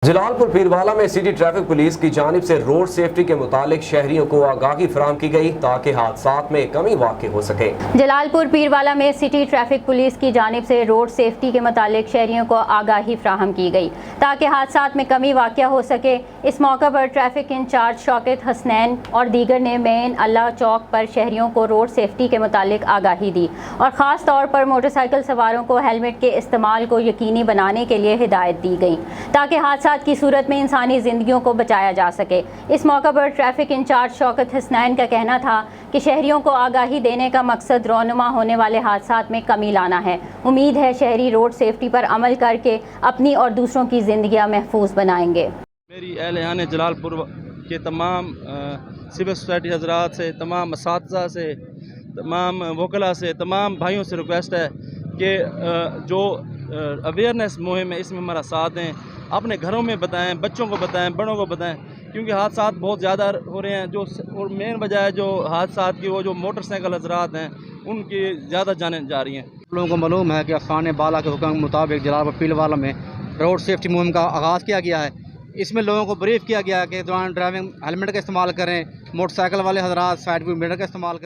जलालपुर पीरवाला में city traffic police की जानिब से रोड सेफ्टी के मुतालिक शहरियों को आगाही फराहम की गई ताकि हादसात में कमी वाक़ हो सके। जलालपुर पीरवाला में सिटी ट्रैफिक पुलिस की जानिब से रोड सेफ्टी के मुतालिक शहरियों को आगाही फराहम की गई ताकि हादसात में कमी वाक़ हो सके। इस मौके पर ट्रैफिक इंचार्ज शौकत हसनैन और दीगर ने मेन अल्लाह चौक पर शहरियों को रोड सेफ्टी के मुतालिक आगाही दी और ख़ास तौर पर मोटरसाइकिल सवारों को हेलमेट के इस्तेमाल को यकीनी बनाने के लिए हिदायत दी गई ताकि हादसा की सूरत में इंसानी ज़िंदगियों को बचाया जा सके। इस मौके पर ट्रैफिक इंचार्ज शौकत हसनैन का कहना था कि शहरियों को आगाही देने का मकसद रोनुमा होने वाले हादसात में कमी लाना है। उम्मीद है शहरी रोड सेफ्टी पर अमल करके अपनी और दूसरों की ज़िंदगियां महफूज बनाएंगे। मेरी अहल जलालपुर के तमाम सिविल सोसाइटी हजरात से, तमाम असातिज़ा से, तमाम वकला से, तमाम भाइयों से रिक्वेस्ट है कि जो अवेयरनेस मुहिम है इसमें हमारा साथ दें, अपने घरों में बताएं, बच्चों को बताएं, बड़ों को बताएं, क्योंकि हादसात बहुत ज़्यादा हो रहे हैं। जो और मेन वजह है जो हादसात की, वो जो मोटरसाइकिल हजरात हैं उनकी ज़्यादा जानें जा रही हैं। लोगों को मालूम है कि खाने बाला के हुक्म के मुताबिक जलालपुर पीरवाला में रोड सेफ्टी मुहिम का आगाज़ किया गया है। इसमें लोगों को ब्रीफ किया गया है कि दौरान ड्राइविंग हेलमेट का इस्तेमाल करें, मोटरसाइकिल वाले हजरात साइड मिरर का इस्तेमाल करें।